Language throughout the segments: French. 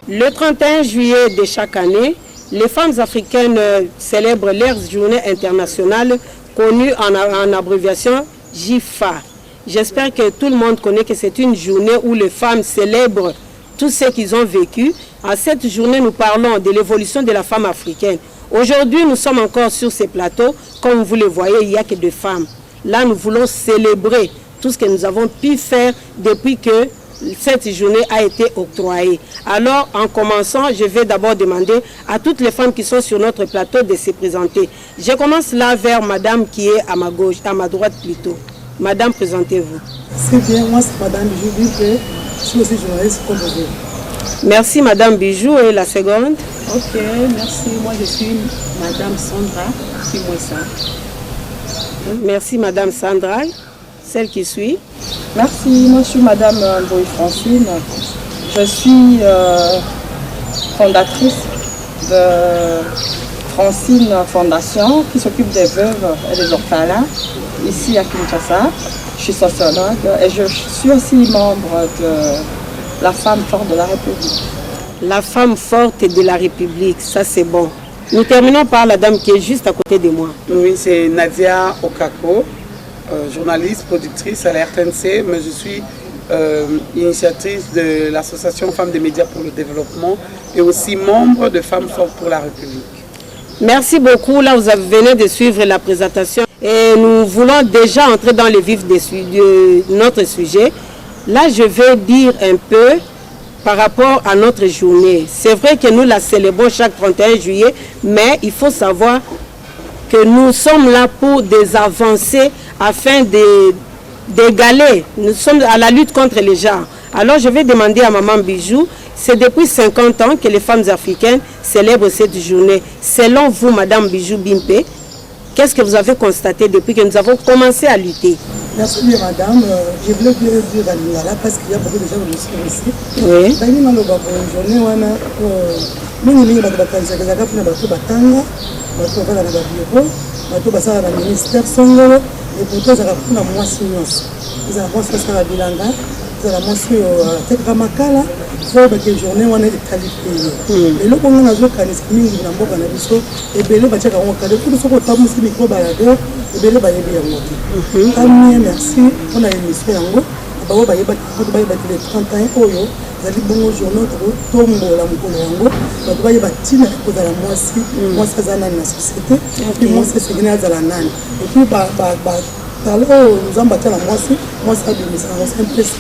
Le 31 juillet de chaque année, les femmes africaines célèbrent leur journée internationale connue en abréviation JIFA. J'espère que tout le monde connaît que c'est une journée où les femmes célèbrent tout ce qu'ils ont vécu. À cette journée, nous parlons de l'évolution de la femme africaine. Aujourd'hui, nous sommes encore sur ces plateaux. Comme vous le voyez, il n'y a que deux femmes. Là, nous voulons célébrer tout ce que nous avons pu faire depuis que cette journée a été octroyée. Alors, en commençant, je vais d'abord demander à toutes les femmes qui sont sur notre plateau de se présenter. Je commence là vers madame qui est à ma gauche, à ma droite plutôt. Madame, présentez-vous. C'est bien, moi c'est madame Bijou, je suis aussi journaliste comme vous. Merci madame Bijou. Et la seconde? Ok, merci. Moi je suis madame Sandra Kimwesa. Merci madame Sandra. Celle qui suit? Merci, moi je suis madame Boy Francine. Je suis fondatrice de Francine Fondation qui s'occupe des veuves et des orphelins ici à Kinshasa. Je suis sociologue et je suis aussi membre de la femme forte de la République. La femme forte de la République, ça c'est bon. Nous terminons par la dame qui est juste à côté de moi. Oui, c'est Nadia Okako, journaliste, productrice à la RTNC, mais je suis initiatrice de l'association Femmes des médias pour le développement et aussi membre de Femmes fortes pour la République. Merci beaucoup. Là, vous venez de suivre la présentation et nous voulons déjà entrer dans le vif de notre sujet. Là, je vais dire un peu par rapport à notre journée. C'est vrai que nous la célébrons chaque 31 juillet, mais il faut savoir que nous sommes là pour des avancées afin d'égaler. Nous sommes à la lutte contre les genres. Alors, je vais demander à maman Bijou, c'est depuis 50 ans que les femmes africaines célèbrent cette journée. Selon vous, madame Bijou Bimpe, qu'est-ce que vous avez constaté depuis que nous avons commencé à lutter? Merci bien madame. Je voulais dire à Lingala parce qu'il y a beaucoup de gens qui me suivent ici. Oui. Dans une journée, on a mingi bakanisaka mpona bato batanga bato bavanda na babiro bato basala na ministère songolo epoto ezalaka mpona mwasi nyonso ezala mwasi asala bilanga ezala mwasi oyo atekaka makala fo bake journée wana etali peye eloko ngo nazokanisa mingi na mboka na biso ebele batiaka yango kale kutu soki otambusi mikro balade ebele bayebi yango te tamie merci mpona émission yango bango bayebaki le 31 oyo ezali bongo journée tokotombola mokolo yango bato bayeba ntina ekozala mwasi aza nani na société epuis mwasi esengeli azala nani epuis talo oyo nzambe atiala mwasi abimisaka yango simpesi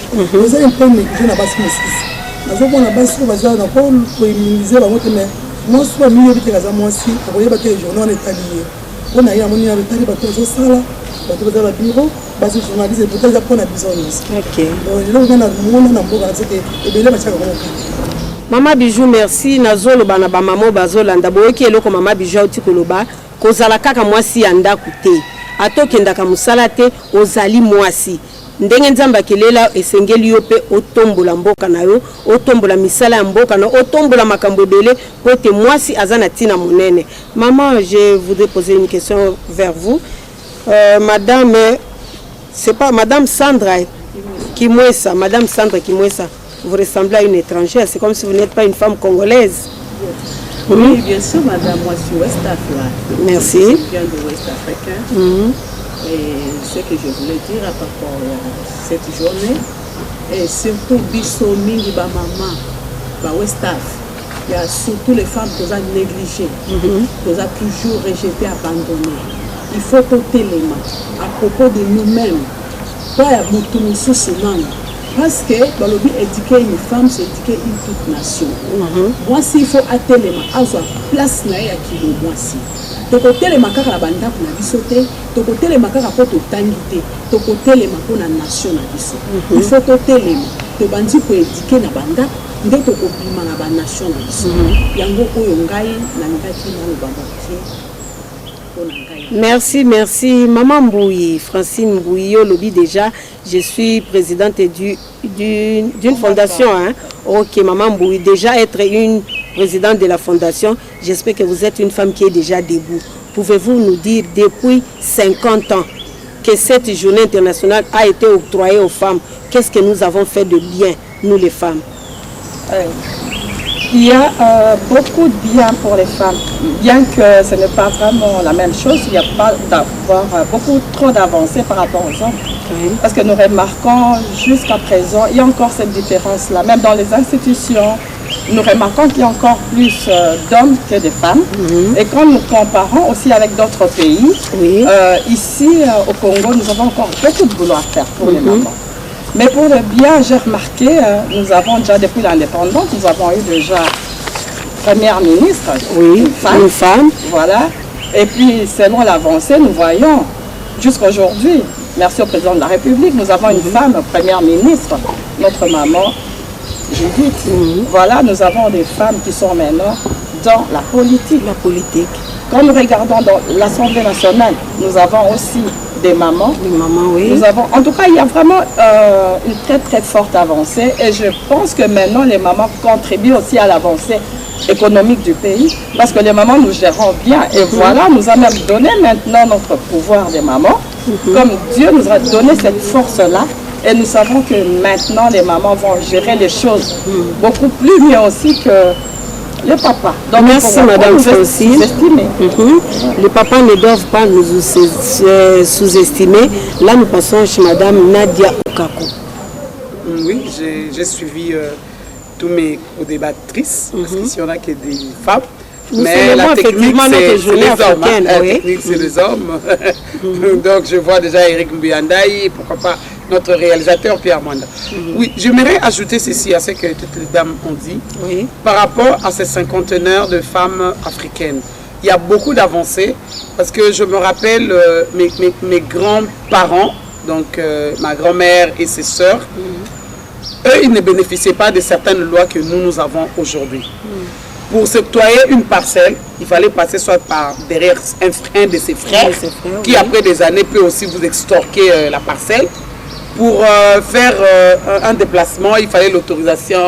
eza mpe néglige na basi mosusu nazomona basi oyo baza na koéminize bango te mais mwasi oyo amiyebi te aza mwasi akoyeba te journée wana etali ye mpona ye amoni na etali bato bazosala bato baza babiro basi journaliste peut être pour la business. OK. Donc là on a na mboka c'était ebele bachaka ko. Mama Bijou, merci nazolo bana ba mama bazolanda boyeki eloko mama Bijou oti koloba kozala kaka mwasi ya ndaku te. Atokendaka musala te ozali mwasi. Ndenge nzamba kelela esengeli yo pe otombola mboka na yo, otombola misala ya mboka na otombola makambo ebele pote mwasi azana tina monene. Maman, je voudrais poser une question vers vous. Madame, c'est pas Madame Sandra Kimwesa, Madame Sandra Kimwesa, vous ressemblez à une étrangère, c'est comme si vous n'êtes pas une femme congolaise. Oui, bien sûr, madame, moi je suis West Africa. Merci. Je viens de West Africa. Et ce que je voulais dire à rapport à cette journée, et surtout Bisso Mingi ba maman, ba West Africa. Il y a surtout les femmes qui ont négligées, qui ont toujours rejetées, abandonnées. Il faut porter les mains à propos de nous-mêmes. Pas à parce que dans le but éduquer une femme, c'est éduquer une toute nation. Moi, s'il faut atteler les mains, à place na ya kilo moi si. To côté les makaka la banda pour la bisoté, to côté les makaka pour to tangité, to côté les makaka pour la nation na biso. Il faut porter les mains. To bandi pour éduquer na banda, nde to kopima na ba nation na biso. Yango oyo ngai na ngaki na lo bamati. Merci, merci. Maman Mbouyi, Francine Mbouyi, lobby déjà, je suis présidente d'une fondation. Hein? Ok, Maman Mbouyi, déjà être une présidente de la fondation. J'espère que vous êtes une femme qui est déjà debout. Pouvez-vous nous dire, depuis 50 ans que cette journée internationale a été octroyée aux femmes, qu'est-ce que nous avons fait de bien, nous les femmes? Il y a beaucoup de bien pour les femmes, bien que ce n'est pas vraiment la même chose. Il n'y a pas d'avoir beaucoup trop d'avancées par rapport aux hommes. Oui. Parce que nous remarquons jusqu'à présent, il y a encore cette différence-là. Même dans les institutions, nous remarquons qu'il y a encore plus d'hommes que de femmes. Et quand nous comparons aussi avec d'autres pays, ici au Congo, nous avons encore beaucoup de boulot à faire pour les mamans. Mais pour le bien, j'ai remarqué, nous avons déjà, depuis l'indépendance, nous avons eu déjà première ministre, une femme. Voilà. Et puis, selon l'avancée, nous voyons, jusqu'à aujourd'hui, merci au président de la République, nous avons une femme première ministre, notre maman, Judith. Voilà, nous avons des femmes qui sont maintenant dans la politique. Quand nous regardons dans l'Assemblée nationale, nous avons aussi des mamans. Nous avons, en tout cas, il y a vraiment une très très forte avancée et je pense que maintenant les mamans contribuent aussi à l'avancée économique du pays parce que les mamans nous gérons bien et voilà, nous a même donné maintenant notre pouvoir des mamans. Comme Dieu nous a donné cette force-là et nous savons que maintenant les mamans vont gérer les choses beaucoup plus mieux aussi que les papas. Donc, merci Madame Francine. Les papas ne doivent pas nous sous-estimer. Là, nous passons chez Madame Nadia Okako. Oui, j'ai suivi tous mes co-débattrices, parce qu'ici on a que des femmes. Mais la technique, c'est les hommes. La technique, c'est les hommes. Donc, je vois déjà Eric Mbuyandaï, pourquoi pas notre réalisateur Pierre Mwanda. Oui, j'aimerais ajouter ceci à ce que toutes les dames ont dit. Par rapport à ces cinquantenaires de femmes africaines, il y a beaucoup d'avancées parce que je me rappelle mes grands-parents, donc ma grand-mère et ses sœurs, eux, ils ne bénéficiaient pas de certaines lois que nous avons aujourd'hui. Pour s'octroyer une parcelle, il fallait passer soit par derrière un de ses frères, qui après des années peut aussi vous extorquer la parcelle. Pour faire un déplacement, il fallait l'autorisation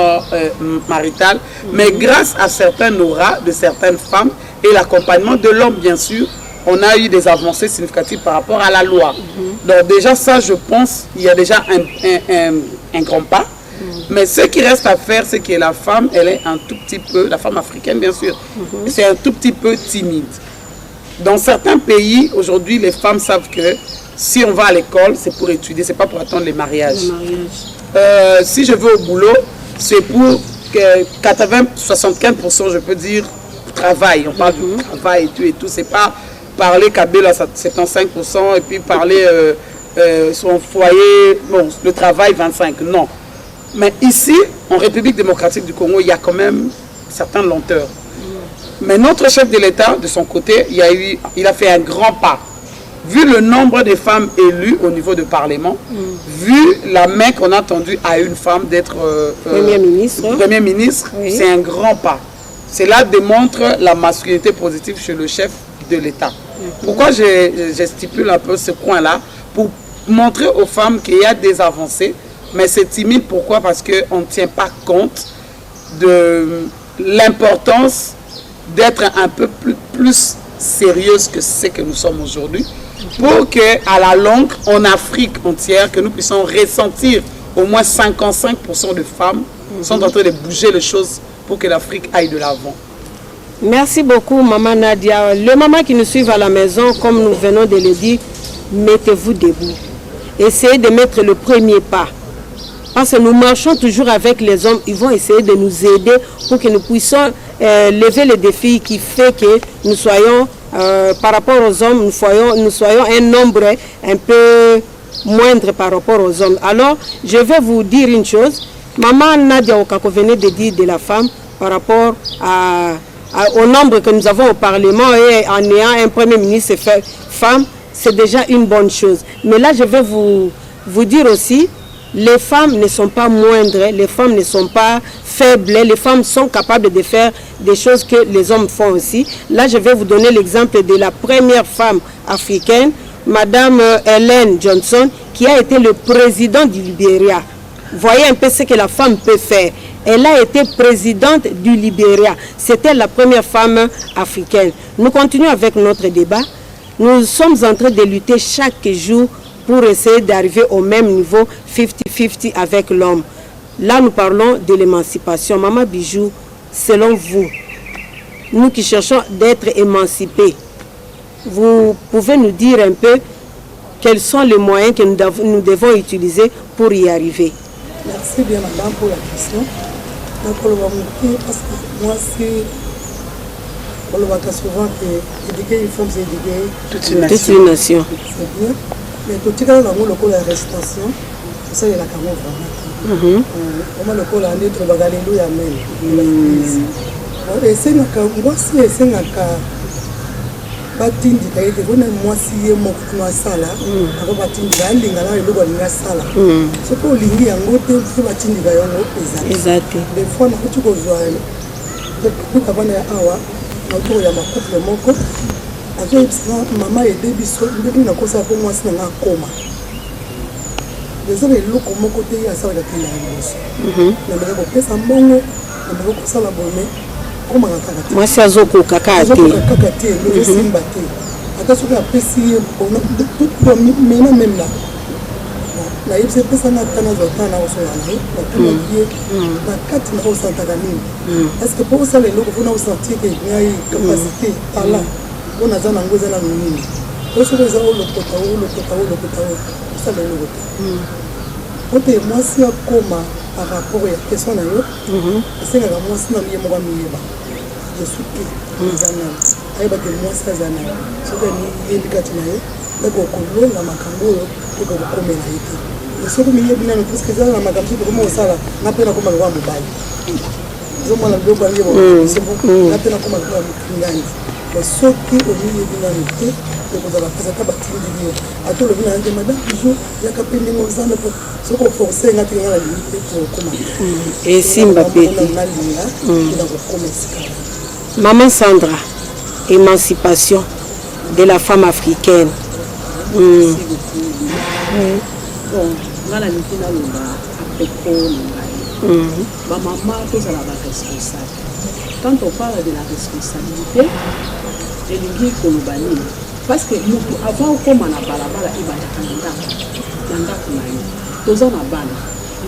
maritale. Mais grâce à certains auras de certaines femmes et l'accompagnement de l'homme, bien sûr, on a eu des avancées significatives par rapport à la loi. Donc déjà ça, je pense, il y a déjà un grand pas. Mais ce qui reste à faire, c'est que la femme, elle est un tout petit peu, la femme africaine bien sûr, c'est un tout petit peu timide. Dans certains pays, aujourd'hui, les femmes savent que si on va à l'école, c'est pour étudier, c'est pas pour attendre les mariages. Si je vais au boulot, c'est pour que 80-75%, je peux dire, travail. On parle du travail et tout, c'est pas parler Kabila 75% et puis parler son foyer, bon, le travail 25%, non. Mais ici, en République démocratique du Congo, il y a quand même certaines lenteurs. Mais notre chef de l'État, de son côté, il a fait un grand pas. Vu le nombre de femmes élues au niveau du Parlement, vu la main qu'on a tendue à une femme d'être Premier ministre, c'est un grand pas. Cela démontre la masculinité positive chez le chef de l'État. Pourquoi je stipule un peu ce coin-là? Pour montrer aux femmes qu'il y a des avancées, mais c'est timide. Pourquoi? Parce qu'on ne tient pas compte de l'importance d'être un peu plus sérieuse que ce que nous sommes aujourd'hui, pour qu'à la longue, en Afrique entière, que nous puissions ressentir au moins 55% de femmes sont en train de bouger les choses pour que l'Afrique aille de l'avant. Merci beaucoup, Maman Nadia. Les mamans qui nous suivent à la maison, comme nous venons de le dire, mettez-vous debout. Essayez de mettre le premier pas. Parce que nous marchons toujours avec les hommes, ils vont essayer de nous aider pour que nous puissions lever le défi qui fait que nous soyons, par rapport aux hommes, nous soyons un nombre un peu moindre par rapport aux hommes. Alors, je vais vous dire une chose. Maman Nadia Okako venait de dire de la femme par rapport au nombre que nous avons au Parlement et en ayant un Premier ministre femme, c'est déjà une bonne chose. Mais là, je vais vous dire aussi, les femmes ne sont pas moindres, les femmes ne sont pas faibles, les femmes sont capables de faire des choses que les hommes font aussi. Là, je vais vous donner l'exemple de la première femme africaine, Madame Ellen Johnson, qui a été le président du Libéria. Voyez un peu ce que la femme peut faire. Elle a été présidente du Libéria. C'était la première femme africaine. Nous continuons avec notre débat. Nous sommes en train de lutter chaque jour pour essayer d'arriver au même niveau 50-50 avec l'homme. Là, nous parlons de l'émancipation. Maman Bijou, selon vous, nous qui cherchons d'être émancipés, vous pouvez nous dire un peu quels sont les moyens que nous devons utiliser pour y arriver? Merci bien madame pour la question. Parce que moi c'est on le voit souvent que éduquer une femme c'est éduquer toute une nation. C'est bien. Mais tout ce qui est dans le la restauration, ça il y a la caméra vraiment. On a le col à l'être alléluia amen. Et c'est moi c'est batindika ete bona mwasi ye moko na sala ako batindika alinga na eloko alinga sala soki olingi yango te mpe batindika yango eza te des fois nakuti kozwa kuka bana ya awa autour ya makuple moko azoyebisaka mama ede biso ndenge nakosala mpo mwasi nanga akoma eza na eloko moko te ye asalaka te na liboso nameka kopesa mbongo nameka kosala bome mwasi azokoka kaka te ezosimba te ata soki apesi ye mena meme nayebisi epesanga ata nazwa ta nakosola na ye natunaki ye na kati nakosantaka nini parceke mpo osala eloko mpona osentir ke ngai capacité tala mpo naza nango eza nano nini po soki eza olokota osala eloko te po te mwasi akoma par rapport ya question na yo esengaka mwasi na ye moko amiyeba yesu te eza nani ayebake mwasi aza nani soki amiyebi kati na ye ndako okolonga makambo oyo eka kokomela ye te soki miyebi nano puske eza na makambo soki okoma osala nga mpe nakoma lokola mobali ezomona biloko aliebo nga mpe nakoma lokola ngangi soki omiyebi nano te ekozala pesa ata batindili yo ata olobi na yange madame toujours yaka mpe ndenge ozana po soki oforce nga te nga na lingi te po okoma esimba pe te nalinga ena kokoma esika. Maman Sandra, émancipation de la femme africaine. Merci beaucoup. Bon, nga na lingi naloba apropos na ngai bamama tozala baresponsable. Quand on parle de la responsabilité elingi koloba nini parce que moto avant okoma na balabala ebandaka na ndako na yo toza na bana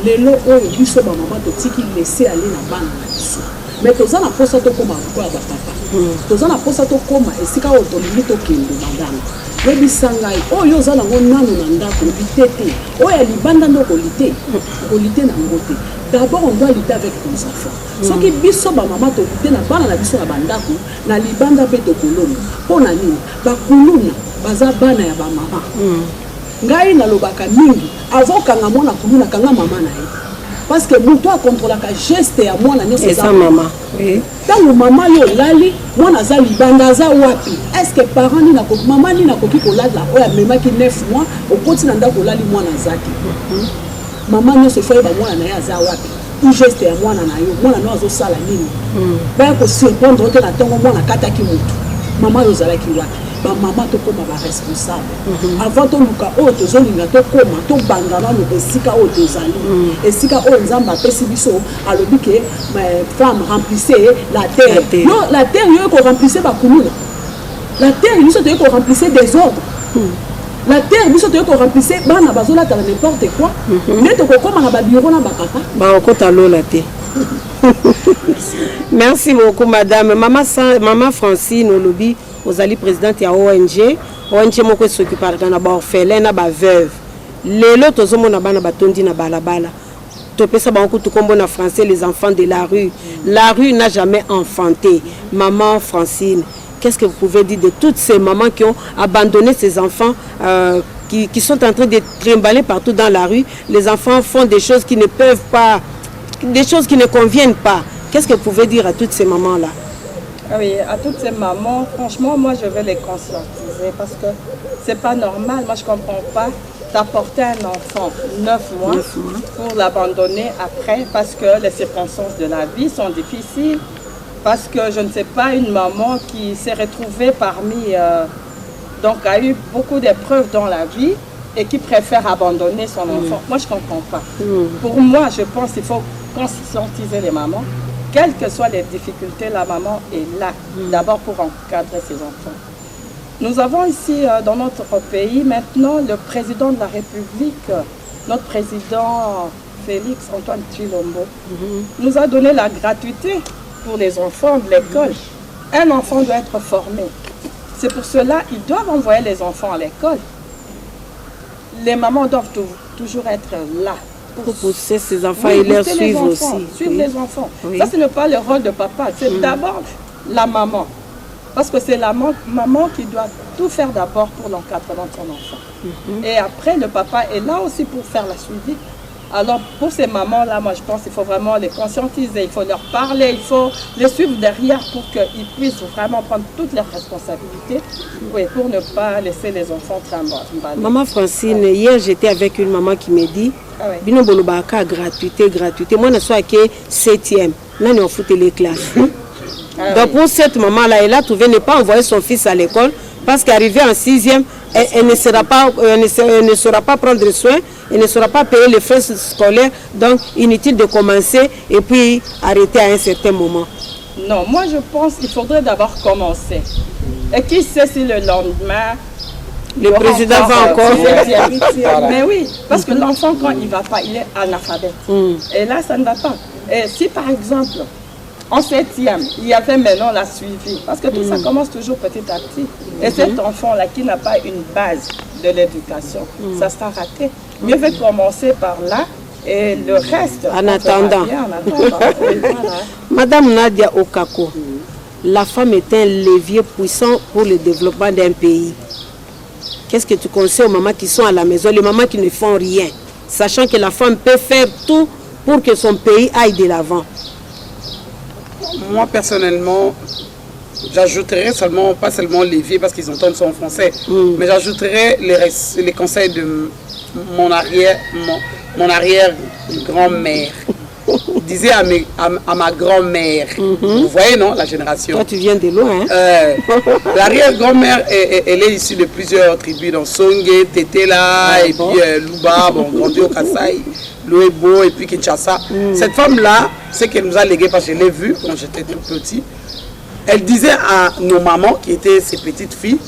lelo oyo biso bamama totiki lese ale na bana na biso mais toza na posa tokoma lokola bapapa toza na posa tokoma esika oyo tolingi tokende bandana yebisa ngai oyo oza nango nano na ndako olite te oyo ya libanda nde okolite nango te. D'abord on doit lutter avec nos enfants. Soki biso bamama tolite na bana na biso na bandako na libanda mpe tokolonga mpo na nini bakuluna baza bana ya bamama ngai nalobaka mingi avokanga mwana kuluna kanga mama na ye parce que moto akontrolaka geste ya mwana nyonso eza mama ntango mama yo olali mwana aza libanda aza wapi est-ce que parent nini mama nini akoki kolala oyo amemaki 9 mois okoti na ndako olali mwana aza te mama nyonso efo yeba mwana na ye aza wapi geste ya mwana na yo mwana no azosala nini baya kosurprendre te na ntongo mwana akataki motu mama yo ozalaki wapi bamama tokoma baresponsable avant toluka oyo tozolinga tokoma tobanda nano esika oyo tozali esika oyo nzambe apesi biso alobi ke femme remplissez la terre yo la terre yo ekoremplisse bakuluna la terre biso toyei koremplisse désordre la terre biso toyei koremplisse bana bazolatala n'importe quoi nde tokokoma na babiro na bakaka bakokota lola te. Merci beaucoup madame. Maman Francine Olobi ozali présidente ya ONG moko s'occupaka na baorphelin na baveuve lelo tozomona bana batondi na balabala topesa bango tukombo na français les enfants de la rue n'a jamais enfanté. Maman Francine, qu'est-ce que vous pouvez dire de toutes ces mamans qui ont abandonné ces enfants qui sont en train de trimballer partout dans la rue? Les enfants font des choses qui ne peuvent pas, des choses qui ne conviennent pas. Qu'est-ce que vous pouvez dire à toutes ces mamans-là? Oui, à toutes ces mamans, franchement, moi je vais les conscientiser parce que c'est pas normal. Moi je comprends pas d'apporter un enfant 9 mois pour l'abandonner après parce que les circonstances de la vie sont difficiles. Parce que je ne sais pas, une maman qui s'est retrouvée parmi, donc a eu beaucoup d'épreuves dans la vie et qui préfère abandonner son enfant. Moi je comprends pas. Pour moi je pense qu'il faut conscientiser les mamans. Quelles que soient les difficultés, la maman est là, d'abord pour encadrer ses enfants. Nous avons ici, dans notre pays, maintenant, le président de la République, notre président Félix Antoine Tshilombo, nous a donné la gratuité pour les enfants de l'école. Un enfant doit être formé. C'est pour cela qu'ils doivent envoyer les enfants à l'école. Les mamans doivent toujours être là. Pour pousser ses enfants et les suivre aussi. Suivre les enfants. Ça, ce n'est pas le rôle de papa. C'est d'abord la maman. Parce que c'est la maman qui doit tout faire d'abord pour l'encadrement de son enfant. Et après, le papa est là aussi pour faire la suivi. Alors, pour ces mamans-là, moi, je pense qu'il faut vraiment les conscientiser, il faut leur parler, il faut les suivre derrière pour qu'ils puissent vraiment prendre toutes leurs responsabilités, pour ne pas laisser les enfants trimballer. Maman Francine, hier, j'étais avec une maman qui me dit, Bino Bolobaka, gratuité. Moi, je suis à 7e. Là, on fout les classes. Donc, pour cette maman-là, elle a trouvé ne pas envoyer son fils à l'école parce qu'arrivée en 6e, elle ne saura pas prendre soin, elle ne saura pas payer les frais scolaires, donc inutile de commencer et puis arrêter à un certain moment. Non, moi je pense qu'il faudrait d'abord commencer. Et qui sait si le lendemain, le président va encore. Mais oui, parce que l'enfant quand il ne va pas, il est analphabète. Et là, ça ne va pas. Et si par exemple, en 7e, il y avait maintenant la suivi, parce que tout ça commence toujours petit à petit. Et cet enfant-là qui n'a pas une base de l'éducation, ça sera raté. Mieux vaut commencer par là et le reste. En attendant. Madame Nadia Okako, la femme est un levier puissant pour le développement d'un pays. Qu'est-ce que tu conseilles aux mamans qui sont à la maison, les mamans qui ne font rien, sachant que la femme peut faire tout pour que son pays aille de l'avant? Moi, personnellement, j'ajouterais seulement, pas seulement levier parce qu'ils entendent ça en français, mais j'ajouterais les conseils de mon arrière-grand-mère. Disait à ma grand-mère, vous voyez, non, la génération. Toi, tu viens de loin, hein? L'arrière-grand-mère, elle est issue de plusieurs tribus, dans Songé, Tetela, et puis Luba, bon, grandi au Kasaï, Loebo, et puis Kinshasa. Cette femme-là, c'est qu'elle nous a légué, parce que je l'ai vue quand j'étais tout petit. Elle disait à nos mamans, qui étaient ses petites filles,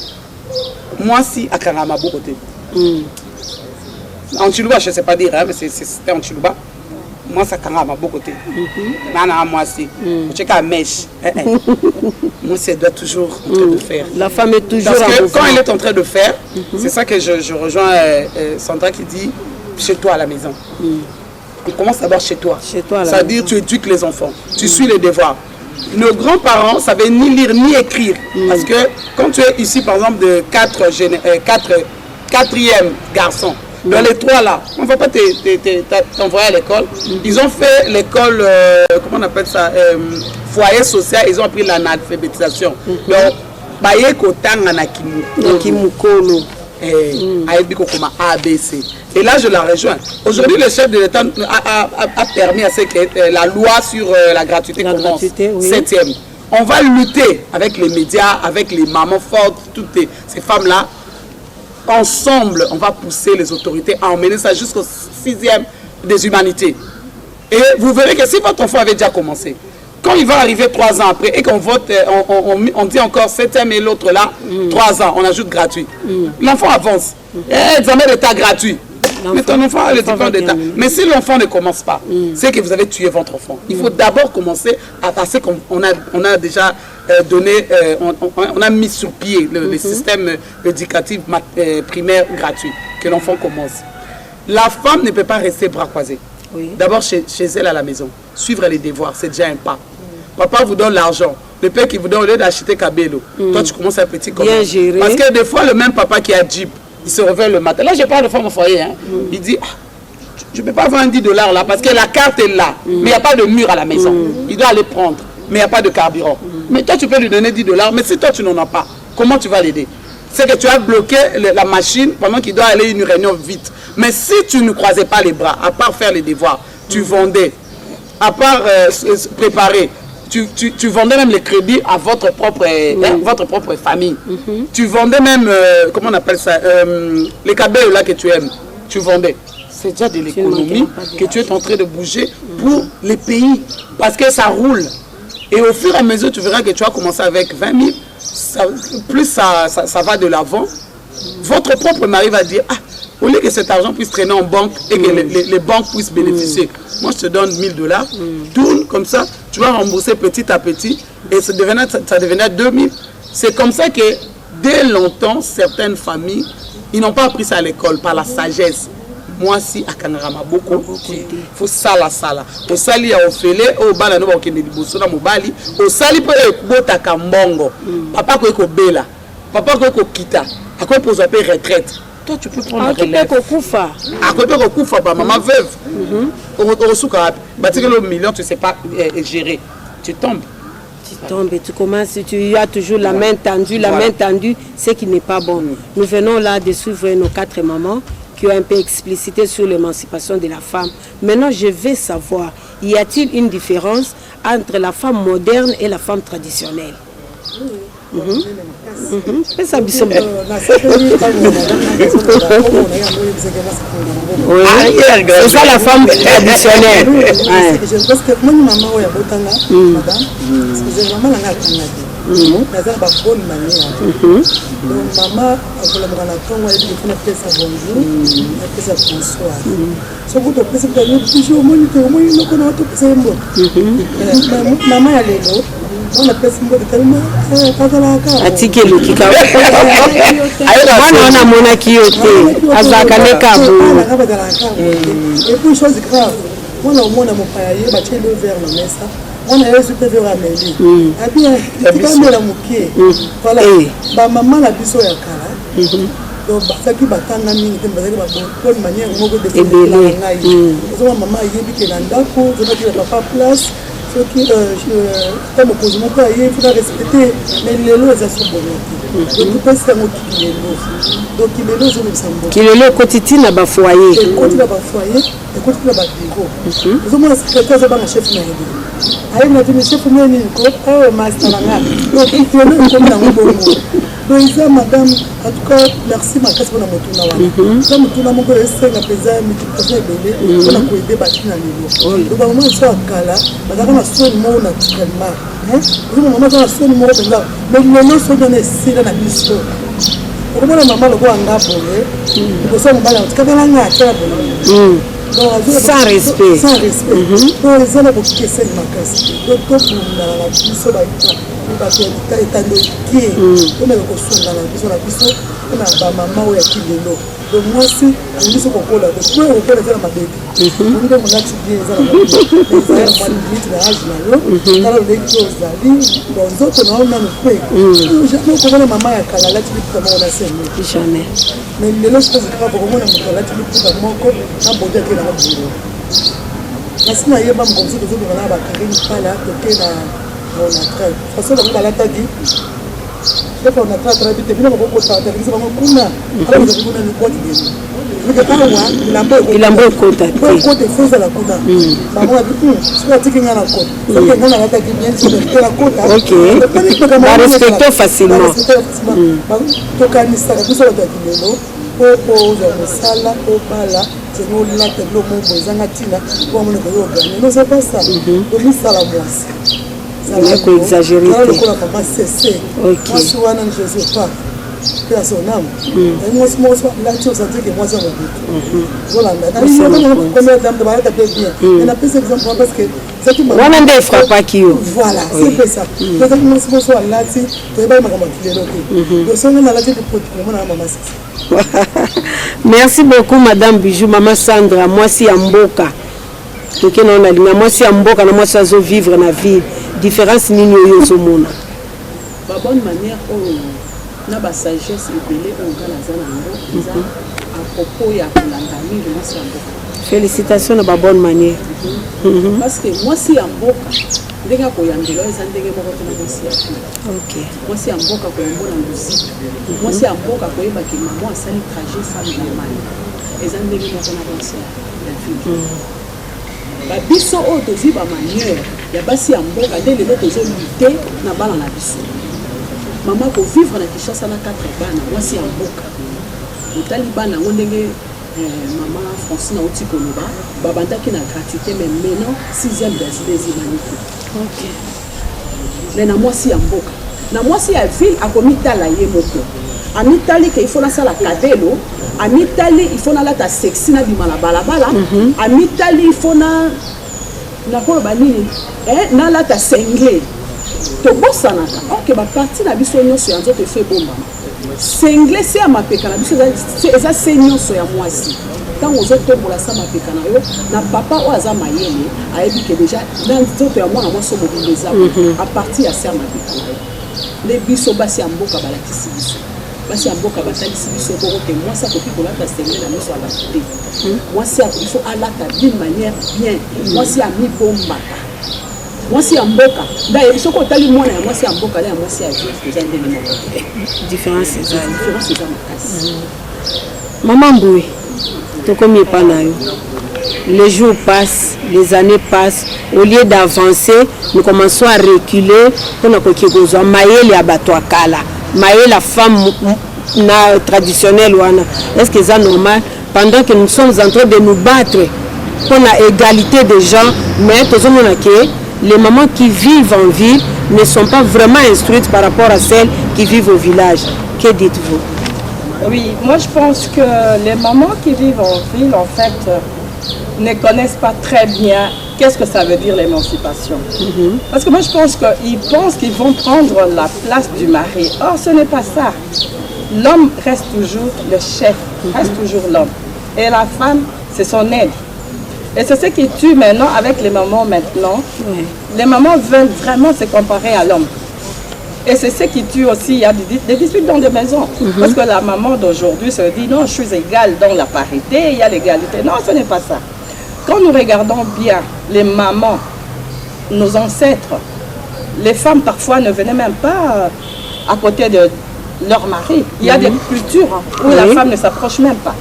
moi, si, à Karamabo côté. En Chiluba, je ne sais pas dire, hein, mais c'était en Chiluba. Moi, ça quand même à beaucoup côté. Moi, c'est un mèche. Moi, c'est doit toujours en train de faire. La femme est toujours parce que quand elle est en train de faire, c'est ça que je rejoins Sandra qui dit chez toi à la maison. Il commence d'abord chez toi. C'est-à-dire tu éduques les enfants, tu suis les devoirs. Nos grands-parents ne savaient ni lire ni écrire. Parce que quand tu es ici, par exemple, de 4e garçon, dans les 3 là, on ne va pas t'envoyer à l'école. Ils ont fait l'école, comment on appelle ça, foyer social, ils ont appris l'analphabétisation. Donc, baye kotanga na kimukolo. ABC. Et là, je la rejoins. Aujourd'hui, le chef de l'État a permis à ce que la loi sur la gratuité commence. 7e. On va lutter avec les médias, avec les mamans fortes, toutes ces femmes-là. Ensemble, on va pousser les autorités à emmener ça jusqu'au 6e des humanités. Et vous verrez que si votre enfant avait déjà commencé, quand il va arriver 3 ans après et qu'on vote, on dit encore 7e et l'autre là, 3 ans, on ajoute gratuit. L'enfant avance. Examen d'état gratuit. Mais ton enfant a le diplôme d'état. Mais si l'enfant ne commence pas, c'est que vous avez tué votre enfant. Il faut d'abord commencer à passer comme on a déjà donné, on a mis sur pied le système éducatif primaire gratuit, que l'enfant commence. La femme ne peut pas rester bras croisés. D'abord chez elle à la maison, suivre les devoirs, c'est déjà un pas. Papa vous donne l'argent, le père qui vous donne au lieu d'acheter Kabelo, toi tu commences un petit commerce. Parce que des fois le même papa qui a Jeep, il se réveille le matin. Là je parle de femme au foyer, hein. Il dit, je ne peux pas vendre $10 là parce que la carte est là, mais il n'y a pas de mur à la maison. Il doit aller prendre, mais il n'y a pas de carburant. Mais toi tu peux lui donner $10, mais si toi tu n'en as pas, comment tu vas l'aider? C'est que tu as bloqué la machine pendant qu'il doit aller à une réunion vite. Mais si tu ne croisais pas les bras, à part faire les devoirs, tu vendais, à part préparer, tu vendais même les crédits à votre propre famille. Tu vendais même, comment on appelle ça, les cabelles là que tu aimes, tu vendais. c'est déjà de l'économie que tu es en train de bouger pour les pays. Parce que ça roule. Et au fur et à mesure, tu verras que tu vas commencer avec 20 000. Plus ça va de l'avant. Votre propre mari va dire, ah, au lieu que cet argent puisse traîner en banque et que les banques puissent bénéficier. Moi, je te donne 1 000 $. Tourne comme ça, tu vas rembourser petit à petit. Et ça devenait 2 000. C'est comme ça que, dès longtemps, certaines familles, ils n'ont pas appris ça à l'école, par la sagesse. Moi, si à Kangarama, beaucoup, il faut ça. Au sali à Ophélie, au bala, nous avons des bosses dans Mobali. Au sali, pour les bota Kambongo. Papa, quoi, Bela. Papa, quoi, Kita. À quoi, pour appeler retraite. Toi, tu peux prendre la relève. À quoi, tu peux maman veuve. Au souka, bâtir le million, tu ne sais pas gérer. Tu tombes. Tu tombes et tu commences, tu as toujours la main tendue, ce qui n'est pas bon. Nous venons là de suivre nos 4 mamans qui ont un peu explicité sur l'émancipation de la femme. Maintenant, je veux savoir, y a-t-il une différence entre la femme moderne et la femme traditionnelle? C'est ça, la femme traditionnelle. Parce que moi, maman, naza ba bonne manière. Donc maman akolamba na tongo et puis on fait ça bonjour, on fait ça bonsoir. So vous te pensez que toujours moi nous connaissons tout ça mbo. Maman ya lelo on a pesa mbo tellement kazala atike lukika. Mwana mona kiyote azaka nekabu. Et puis chose grave. Moi au monde mon père il battait le verre dans mesa. On a eu ce que je ramène. Ah bien, tu vas me la moquer. Voilà. Bah maman la biso ya kala. Donc ça qui batanga mingi te bazali ba bonne manière moko de faire la ngai. So maman yebi ke ndako, je vais papa place. Ce qui comme cause mon père il faut respecter mais les lois ça sont bonnes. Donc pas ça mo kilelo. Donc kilelo je me sens bon. Kilelo quotidien na ba foyer. Quotidien ba foyer et quotidien ba bureau. So moi secrétaire ça ba chef na yebi. Aïe, notre chef n'est pas un master. Donc, il faut le comprendre. Donc, ça, madame, en tout cas, merci, ma casse pour la moto. Ça, moto, mon collègue, c'est un pesant, multiplication bébé, on a pu aider bâtir dans les lois. Donc, au moment où ça a cala, madame a son mot naturellement. Au moment où ça a son mot, mais les lois sont données ici dans la mission. Au moment où la maman le voit en gabonais, il faut ça, mon balai, en tout cas, dans la gabonais. Sans respect. Sans respect. Donc, les gens ont beaucoup de questions de ma casse. Donc, pour la mission, donc moi si je suis au cola donc moi au cola ma bébé on doit mon acte bien ça la alors les choses ali donc autres non même fait je ne connais maman ya kala la tu comment on a fait jamais mais les choses que pas pour moi na la tu peux comment ko na bodia que na bureau parce que na yeba mo comme ça toujours on a ba carine pala que na on a très façon de la tagi donc on a très vite bien beaucoup de temps c'est vraiment kuna alors vous avez une boîte de il a beau côté côté faut la kuna maman a dit c'est tiki ngana côté donc ngana la tagi bien sur la côté OK va respecter facilement to kanisa kabisa la tagi lelo pour sala au bala c'est nous là que le mot bozanga tina pour mon ko gagner non c'est pas ça donc ça la moi il faut exagérer. Moi, je ne sais pas. Que à son âme. Et moi, là, tu as senti que moi, c'est mon but. Voilà. Combien de dames de malade bien. Il y a plus d'exemples parce que c'est qui m'a. On ne fera pas qui. Voilà, c'est ça. Donc, moi, je suis là, tu es pas ma maman. Donc, si on a la tête de maman. Merci beaucoup, Madame Bijou, Maman Sandra. Moi, c'est Amboka. Donc, on a dit, moi, c'est Amboka, moi, ça veut vivre dans la vie. Différence nini yo so mona ba bonne manière na ba sagesse epelé on kala zana ngo za à propos ya kolanga mingi na sambo. Félicitations na ba bonne manière parce que moi si amboka ndenge ko yandelo eza ndenge moko tena ko si afi. OK moi si amboka ko mbona musique moi si amboka ko yeba ki maman asali trajet femme normale eza ndenge moko na ko si la vie. Biso o tozi ba manière ya basi ya mboka nde lelo tozolite na bana na biso mama ko vivre na Kinshasa na 4 bana mwasi ya mboka otali bana ngo ndenge maman Francine Aouti Koloba, babanda qui n'a gratuité, mais maintenant 6e Brésil ok. Mais na moi si amboka. Na moi si a ville a commis tala yé moko. A mitali qu'il faut la salle kadelo. A mitali il faut na la ta sexy na bimala balabala. A mitali il faut na quoi bani na la ta sengle. To bossa na ka. Ok ba parti na biso nyonso yanzo te fait bomba. Sengle c'est à ma peka na biso c'est ça c'est nyonso ya moi si. Quand on autres pour la sama pekana yo na papa o aza mayele a dit que déjà dans d'autres ya moi so mobiliser à partir ya sama pekana les biso basi amboka balakisi biso basi amboka batalisi biso ko que moi ça kopi ko la sengle na biso ala côté moi ça il faut alata d'une manière bien moi c'est ami bombaka moi c'est amboka d'ailleurs biso ko tali mona moi c'est amboka là moi c'est à juste que j'aime les différence c'est ça makasi maman Mboué les jours passent, les années passent. Au lieu d'avancer, nous commençons à reculer. La femme traditionnelle, est-ce que c'est normal? Pendant que nous sommes en train de nous battre pour l'égalité des gens, mais les mamans qui vivent en ville ne sont pas vraiment instruites par rapport à celles qui vivent au village. Que dites-vous? Oui, moi je pense que les mamans qui vivent en ville, en fait, ne connaissent pas très bien qu'est-ce que ça veut dire l'émancipation. Parce que moi je pense qu'ils pensent qu'ils vont prendre la place du mari. Or, ce n'est pas ça. L'homme reste toujours le chef, reste toujours l'homme. Et la femme, c'est son aide. Et c'est ce qui tue maintenant avec les mamans maintenant. Les mamans veulent vraiment se comparer à l'homme. Et c'est ce qui tue aussi, il y a des disputes dans des maisons. Parce que la maman d'aujourd'hui se dit, non, je suis égale dans la parité, il y a l'égalité. Non, ce n'est pas ça. Quand nous regardons bien les mamans, nos ancêtres, les femmes parfois ne venaient même pas à côté de leur mari. Il y a des cultures où la femme ne s'approche même pas.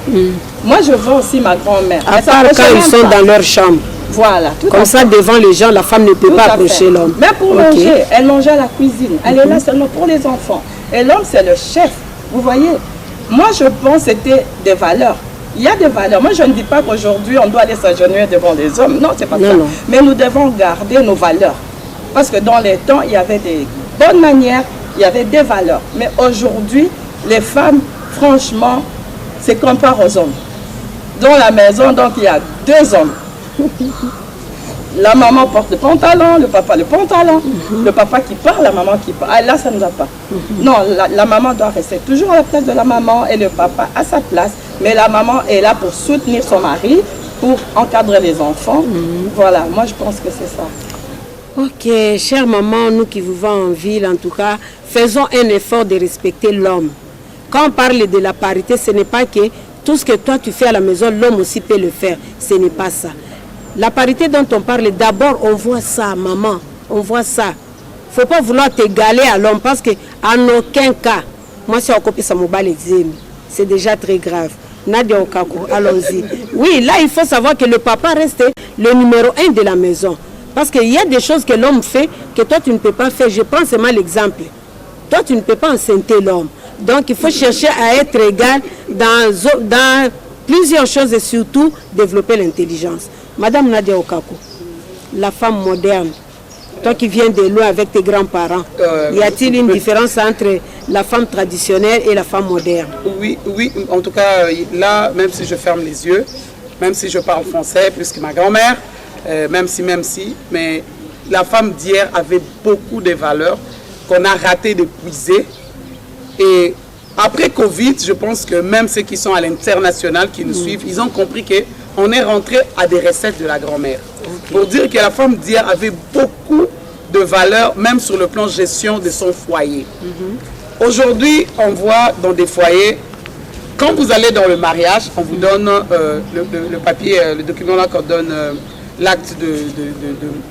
Moi, je vois aussi ma grand-mère. À part quand ils sont dans leur chambre. Voilà, tout comme ça, devant les gens, la femme ne peut pas approcher l'homme. Mais pour manger, elle mangeait à la cuisine. Elle est là seulement pour les enfants. Et l'homme, c'est le chef. Vous voyez? Moi, je pense que c'était des valeurs. Il y a des valeurs. Moi, je ne dis pas qu'aujourd'hui, on doit aller s'agenouiller devant les hommes. Non, c'est pas ça. Non. Mais nous devons garder nos valeurs. Parce que dans les temps, il y avait des bonnes manières, il y avait des valeurs. Mais aujourd'hui, les femmes, franchement, se comparent aux hommes. Dans la maison, donc, il y a 2 hommes. La maman porte le pantalon, le papa le pantalon. Le papa qui parle, la maman qui parle. Ah, là, ça ne va pas. Non, la maman doit rester toujours à la place de la maman et le papa à sa place. Mais la maman est là pour soutenir son mari, pour encadrer les enfants. Voilà, moi je pense que c'est ça. Ok, chère maman, nous qui vivons en ville, en tout cas, faisons un effort de respecter l'homme. Quand on parle de la parité, ce n'est pas que tout ce que toi tu fais à la maison, l'homme aussi peut le faire. Ce n'est pas ça. La parité dont on parle, d'abord on voit ça, maman, on voit ça. Il ne faut pas vouloir t'égaler à l'homme parce qu'en aucun cas, moi si on copie ça, c'est déjà très grave. Nadia Okako, allons-y. Oui, là il faut savoir que le papa reste le numéro 1 de la maison. Parce qu'il y a des choses que l'homme fait que toi tu ne peux pas faire. Je prends seulement l'exemple. Toi tu ne peux pas enceinter l'homme. Donc il faut chercher à être égal dans plusieurs choses et surtout développer l'intelligence. Madame Nadia Okako, la femme moderne, toi qui viens de loin avec tes grands-parents, y a-t-il une différence entre la femme traditionnelle et la femme moderne? Oui, en tout cas, là, même si je ferme les yeux, même si je parle français plus que ma grand-mère, même si, mais la femme d'hier avait beaucoup de valeurs qu'on a raté de puiser. Et après Covid, je pense que même ceux qui sont à l'international, qui nous suivent, ils ont compris qu'on est rentré à des recettes de la grand-mère. Pour dire que la femme d'hier avait beaucoup de valeurs, même sur le plan gestion de son foyer. Aujourd'hui, on voit dans des foyers, quand vous allez dans le mariage, on vous donne le papier, le document là qu'on donne l'acte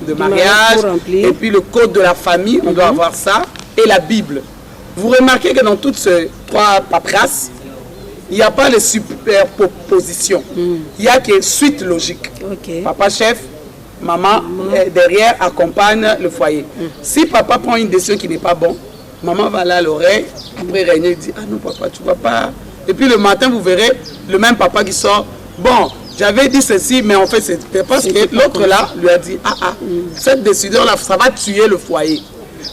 de mariage, et puis le code de la famille, on doit avoir ça, et la Bible. Vous remarquez que dans toutes ces 3 paperasses, il n'y a pas de superposition. Il n'y a que suite logique. Papa chef, maman derrière accompagne le foyer. Si papa prend une décision qui n'est pas bonne, maman va là à l'oreille, après René dit, ah non papa, tu ne vas pas Et puis le matin, vous verrez le même papa qui sort. Bon, j'avais dit ceci, mais en fait, c'est parce que l'autre là lui a dit, cette décision-là, ça va tuer le foyer.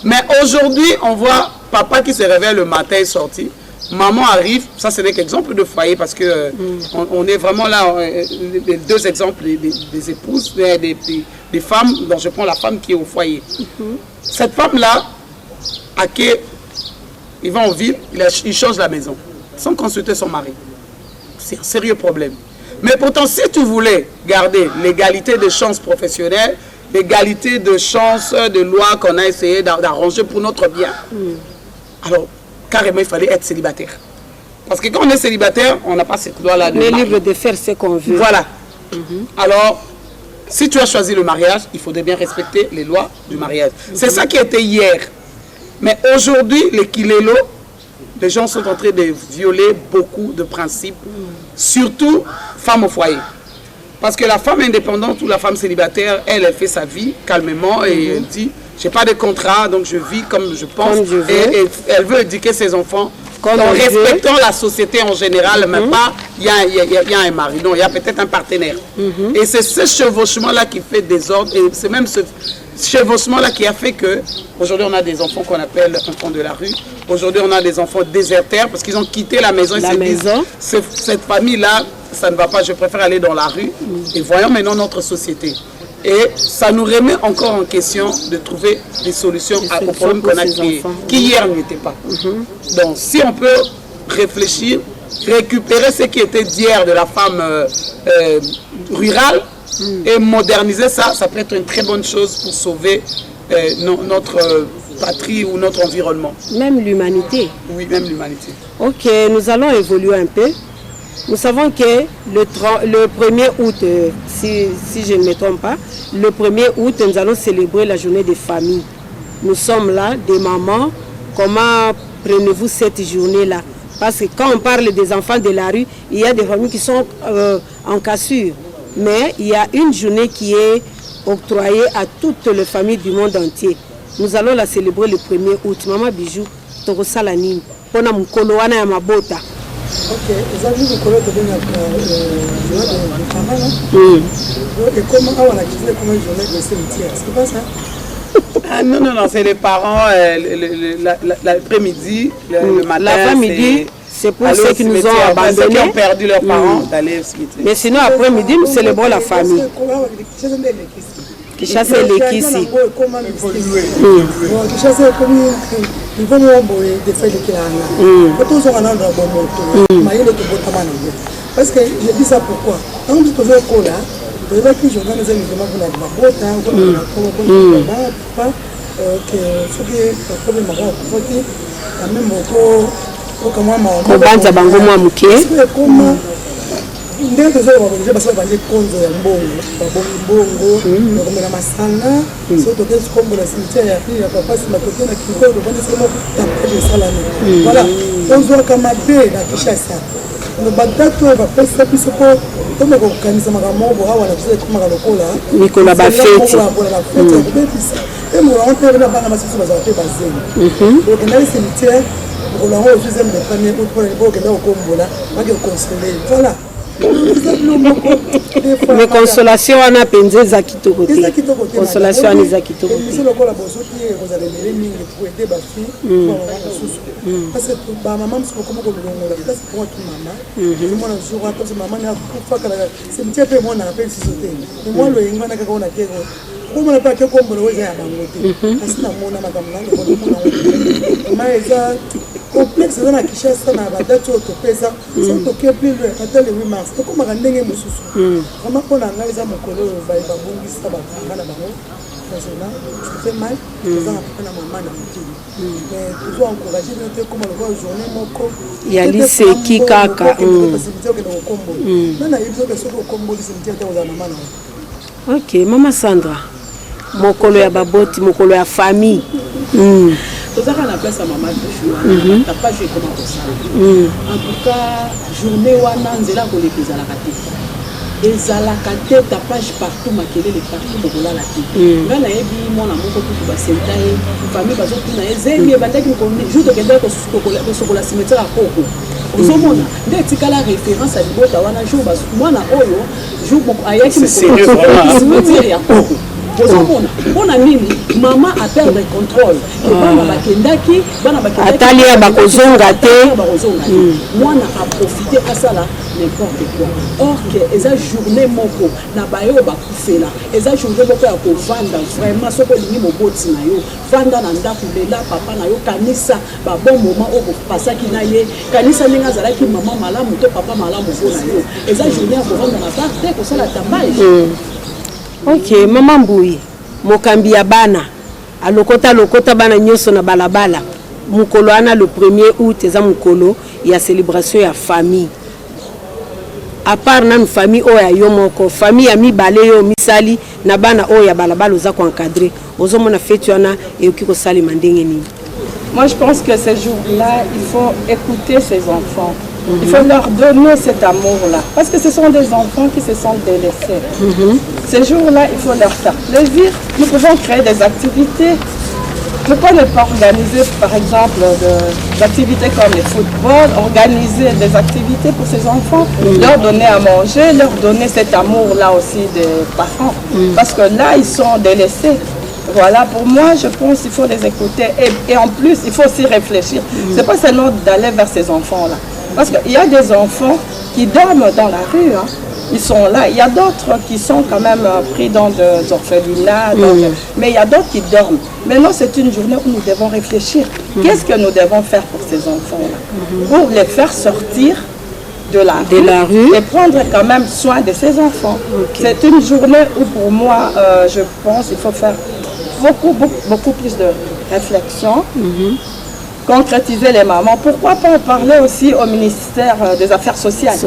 Mais aujourd'hui, on voit papa qui se réveille le matin et sorti. Maman arrive, ça c'est l'exemple de foyer parce que on est vraiment là, les deux exemples des épouses, des femmes, dont je prends la femme qui est au foyer. Cette femme-là, il va en ville, il change la maison, sans consulter son mari. C'est un sérieux problème. Mais pourtant, si tu voulais garder l'égalité de chances professionnelles, l'égalité de chances de loi qu'on a essayé d'arranger pour notre bien, alors carrément il fallait être célibataire. Parce que quand on est célibataire, on n'a pas cette loi-là. On est libre de faire ce qu'on veut. Voilà. Alors, si tu as choisi le mariage, il faudrait bien respecter les lois du mariage. C'est ça qui était hier. Mais aujourd'hui, les Kilelo, les gens sont en train de violer beaucoup de principes, surtout femmes au foyer. Parce que la femme indépendante ou la femme célibataire, elle fait sa vie calmement et elle dit, j'ai pas de contrat, donc je vis comme je pense. Et elle veut éduquer ses enfants en respectant la société en général, mais pas, il y a un mari, non, il y a peut-être un partenaire. Et c'est ce chevauchement-là qui fait désordre, et c'est même ce chevauchement-là qui a fait que, aujourd'hui on a des enfants qu'on appelle enfants de la rue, aujourd'hui on a des enfants déserteurs, parce qu'ils ont quitté la maison, cette famille-là, ça ne va pas, je préfère aller dans la rue, et voyons maintenant notre société. Et ça nous remet encore en question de trouver des solutions aux problèmes qu'on a créés, qui hier n'étaient pas. Donc si on peut réfléchir, récupérer ce qui était d'hier de la femme rurale et moderniser ça, ça peut être une très bonne chose pour sauver notre patrie ou notre environnement. Même l'humanité. Oui, même l'humanité. Ok, nous allons évoluer un peu. Nous savons que le 1er août, si je ne me trompe pas, le 1er août, nous allons célébrer la journée des familles. Nous sommes là, des mamans. Comment prenez-vous cette journée-là? Parce que quand on parle des enfants de la rue, il y a des familles qui sont en cassure. Mais il y a une journée qui est octroyée à toutes les familles du monde entier. Nous allons la célébrer le 1er août. Maman Bijou, Torosalanine, Pona Mukoloana Yamabota. Ok, vous avez vu le collègue de et comment on a quitté comme une journée de cimetière, c'est pas ça? Ah non, c'est les parents, l'après-midi, le matin. L'après-midi, c'est pour ceux qui nous ont abandonnés. Ceux qui ont perdu leurs parents d'aller au cimetière. Mais sinon, après-midi, nous célébrons la famille. Qui chasse les kissi. Qui chasse comme il faut nous envoyer des faits de Kilana. Quand on a un endroit bon, parce que je dis ça pourquoi. Quand vous posez un cola, vous avez qui journal nous aime pour la pas que ce qui est problème marrant, faut que quand même au comment comment ndio tuzobaje basa banje konzo ya mbongo babongo bakomela masanga so to kesi kombo la cimetière ya pili ya papa si matoke na kiko to bande sema ya salami voilà onzo kama be na Kinshasa no badato ba pesa biso ko to ko kanisa makambo hawa na tuze kuma lokola Nicolas Bafeti la fête ya bebisa et mo on peut na bana masisi bazate bazeli donc na cimetière pour la rose deuxième de premier août pour les beaux que là au Kombola va que consoler voilà. Mais consolation on a pensé za kitoko. Consolation on za kitoko. C'est le cola bosso qui vous allez les lignes pour aider ba fille. Parce que ba maman c'est comment comme le parce que pour maman. Moi je vois que maman na kufa kala c'est un petit peu moi na appelle si sauter. Mais moi le ingana ka ona kego. Comment na pas que comme le weza ya bangote. Parce que na mona madame na le mona. Mais ça complexe dans la Kinshasa na badatu otopesa c'est toke plus le attends le 8 mars to comme ndenge mususu vraiment pour la ngaliza mokolo ba bongisa ba ngana bango concernant je fais mal ça na maman na mutini mais toujours encourager notre comme le journée moko ya liseki kaka na yizo ke soko kombo lisemtia ta za maman na OK mama Sandra mokolo ya baboti mokolo ya famille tozaka na place ya mama Bijou t'as pas joué comment ça en tout cas journée wana nzela koleka ezalaka te ezalaka te tapage partout makelele partout bokolala te nga nayebi mwana moko kutu basenta ye famille bazotuna ye zembi ebandaki jour tokendeki kosokola cimetière ya koko ozomona nde etikala référence ya libota wana jour mwana oyo jour ayaki ya koko ozomona mpona nini mama aperdre contrôle bana bakendaki atali ya bakozonga te mwana aprofite asala n'importe quoi or que eza journée moko na bayo bakufela eza journée moko ya kovanda vraiment soko olingi moboti na yo vanda na ndako lela papa na yo kanisa babon moment oyo bopasaki na ye kanisa ndenge azalaki mama malamu to papa malamu mpo na yo eza journée ya kovanda na bar te kosala tambage. Ok, Maman Mboui, mokambi ya bana, lokota bana nyonso na balabala. Mukolo ana le 1er août, eza mukolo ya célébration ya famille. À part na famille oya yo moko, famille ya mibale yo misali na bana oya balabala oza ko encadrer. Ozo mona fête yana e okiko sali mandenge ni. Moi je pense que ces jours-là, il faut écouter ces enfants. Il faut leur donner cet amour-là. Parce que ce sont des enfants qui se sentent délaissés. Ces jours-là, il faut leur faire plaisir. Nous pouvons créer des activités. Pourquoi ne pas organiser, par exemple, des activités comme le football, organiser des activités pour ces enfants, leur donner à manger, leur donner cet amour-là aussi des parents. Parce que là, ils sont délaissés. Voilà, pour moi, je pense qu'il faut les écouter. Et en plus, il faut aussi réfléchir. Ce n'est pas seulement d'aller vers ces enfants-là. Parce qu'il y a des enfants qui dorment dans la rue, hein. Ils sont là. Il y a d'autres qui sont quand même pris dans des orphelinats, mais il y a d'autres qui dorment. Maintenant, c'est une journée où nous devons réfléchir. Qu'est-ce que nous devons faire pour ces enfants-là? Pour les faire sortir de la rue et prendre quand même soin de ces enfants. C'est une journée où pour moi, je pense qu'il faut faire beaucoup plus de réflexion. Concrétiser les mamans. Pourquoi pas en parler aussi au ministère des Affaires sociales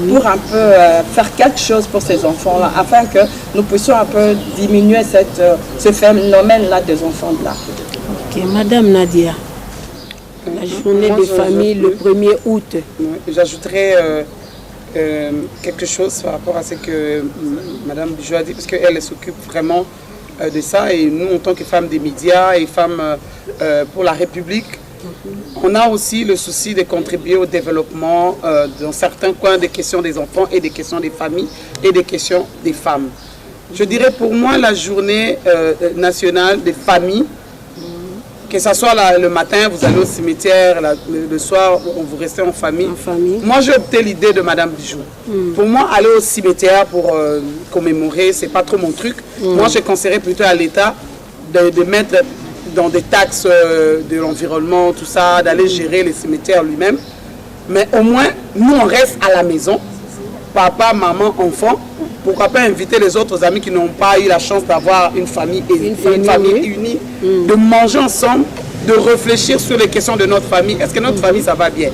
pour un peu faire quelque chose pour ces enfants-là, afin que nous puissions un peu diminuer ce phénomène-là des enfants-là. Ok, Madame Nadia, la journée des familles le 1er août. J'ajouterais quelque chose par rapport à ce que Madame Bijou a dit, parce qu'elle s'occupe vraiment de ça, et nous, en tant que femmes des médias et femmes pour la République, on a aussi le souci de contribuer au développement dans certains coins des questions des enfants et des questions des familles et des questions des femmes. Je dirais pour moi la journée nationale des familles, que ce soit le matin, vous allez au cimetière, le soir, vous restez en famille. Moi, j'ai opté l'idée de Madame Bijou. Pour moi, aller au cimetière pour commémorer, c'est pas trop mon truc. Moi, je conseillerais plutôt à l'État de mettre dans des taxes de l'environnement, tout ça, d'aller gérer les cimetières lui-même. Mais au moins, nous, on reste à la maison, papa, maman, enfant. Pourquoi pas inviter les autres amis qui n'ont pas eu la chance d'avoir une famille unie, de manger ensemble, de réfléchir sur les questions de notre famille. Est-ce que notre famille, ça va bien?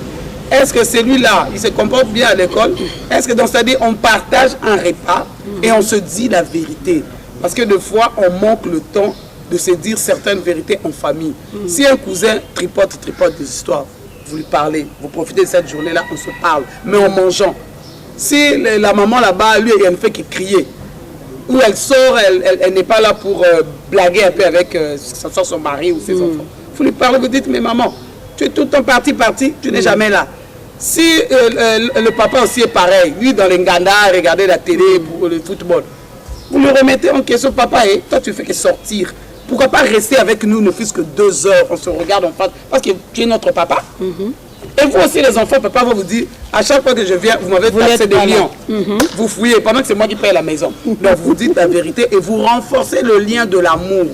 Est-ce que celui-là, il se comporte bien à l'école? Est-ce que dans sa vie, on partage un repas et on se dit la vérité? Parce que des fois, on manque le temps de se dire certaines vérités en famille. Si un cousin tripote des histoires, vous lui parlez, vous profitez de cette journée-là, on se parle, mais en mangeant. Si la maman là-bas, lui, elle ne fait que crier, ou elle sort, elle n'est pas là pour blaguer un peu avec son mari ou ses enfants. Vous lui parlez, vous dites, mais maman, tu es tout le temps parti, tu n'es jamais là. Si le papa aussi est pareil, lui dans les Nganda, regarder la télé pour le football, vous le remettez en question, papa, et toi tu fais que sortir. Pourquoi pas rester avec nous, ne fût-ce que 2 heures, on se regarde en face, parce que tu es notre papa. Et vous aussi, les enfants, papa va vous dire, à chaque fois que je viens, vous m'avez taxé des lions. Vous fouillez, pendant que c'est moi qui paye la maison. Donc vous dites la vérité et vous renforcez le lien de l'amour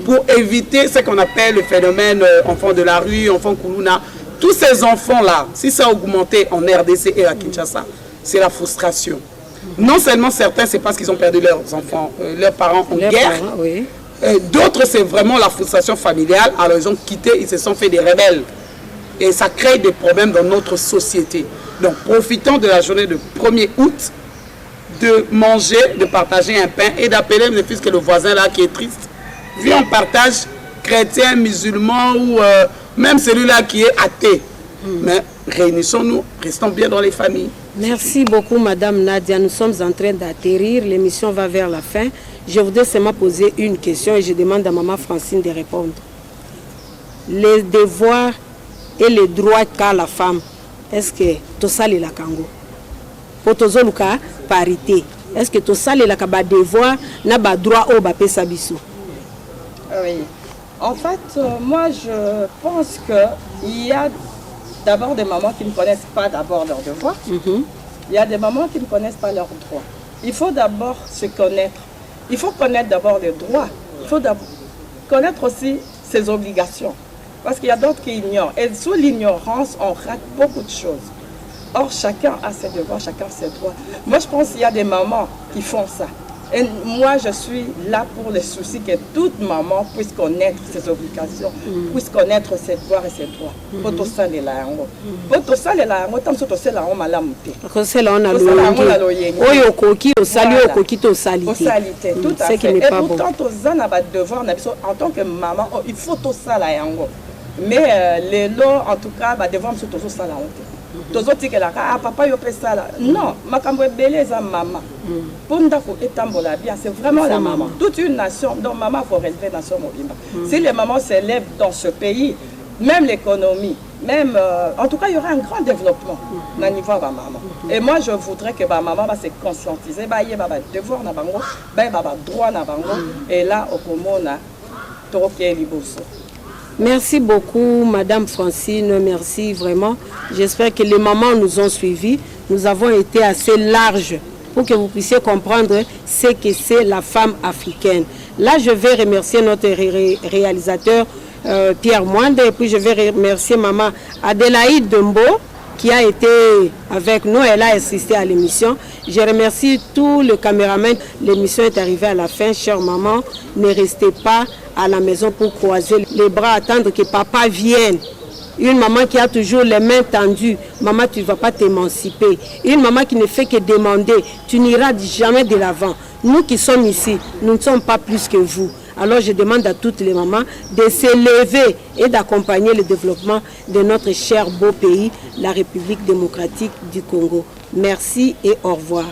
pour éviter ce qu'on appelle le phénomène enfant de la rue, enfant Koulouna. Tous ces enfants-là, si ça a augmenté en RDC et à Kinshasa, c'est la frustration. Non seulement certains, c'est parce qu'ils ont perdu leurs enfants, leurs parents en guerre. D'autres, c'est vraiment la frustration familiale. Alors ils ont quitté, ils se sont fait des rebelles. Et ça crée des problèmes dans notre société. Donc profitons de la journée de 1er août, de manger, de partager un pain et d'appeler ne fût-ce que le voisin là qui est triste. Viens, on partage, chrétien, musulman ou même celui-là qui est athée. Mais réunissons-nous, restons bien dans les familles. Merci beaucoup Madame Nadia, nous sommes en train d'atterrir, l'émission va vers la fin. Je voudrais seulement poser une question et je demande à Maman Francine de répondre. Les devoirs et les droits qu'a la femme est-ce que tu sali la Congo pour tozoluka parité? Est-ce que tu sali la ba devoir na ba droit au ba pesa biso? Oui. En fait, moi je pense qu'il y a d'abord des mamans qui ne connaissent pas d'abord leurs devoirs. Il y a des mamans qui ne connaissent pas leurs droits. Il faut d'abord se connaître. Il faut connaître d'abord les droits. Il faut connaître aussi ses obligations. Parce qu'il y a d'autres qui ignorent. Et sous l'ignorance, on rate beaucoup de choses. Or, chacun a ses devoirs, chacun a ses droits. Moi, je pense qu'il y a des mamans qui font ça. Et moi, je suis là pour le souci que toute maman puisse connaître ses obligations, puisse connaître ses devoirs et ses droits. Pour tout ça, les langues. Pour tout ça, les langues, tant que tout ça, on a l'amouté. Parce que là, on a l'oyengi. Oyo koki, au sali, au koki, au salité. Au salité, tout à fait. Et pourtant, tous on a des devoirs, en tant que maman, il faut tout ça, la yango. Mais les lots, en tout cas, devoir me tout ça, la honte. Papa yo fait ça là. Non, makambo belé za maman. Punda ko etambola bien, c'est vraiment la maman. Toute une nation, donc maman faut relever nation mobimba. Si les mamans s'élèvent dans ce pays, même l'économie, même en tout cas il y aura un grand développement na niveau ba maman. Et moi je voudrais que ba maman va se conscientiser, ba yé ba devoir na bango, ba droit na bango et là au komona toroké liboso. Merci beaucoup, Madame Francine, merci vraiment. J'espère que les mamans nous ont suivis. Nous avons été assez larges pour que vous puissiez comprendre ce que c'est la femme africaine. Là, je vais remercier notre réalisateur Pierre Mwande et puis je vais remercier Maman Adélaïde Dembo qui a été avec nous. Elle a assisté à l'émission. Je remercie tous les caméramans. L'émission est arrivée à la fin. Chère maman, ne restez pas à la maison pour croiser les bras, attendre que papa vienne. Une maman qui a toujours les mains tendues, maman, tu ne vas pas t'émanciper. Une maman qui ne fait que demander, tu n'iras jamais de l'avant. Nous qui sommes ici, nous ne sommes pas plus que vous. Alors je demande à toutes les mamans de s'élever et d'accompagner le développement de notre cher beau pays, la République démocratique du Congo. Merci et au revoir.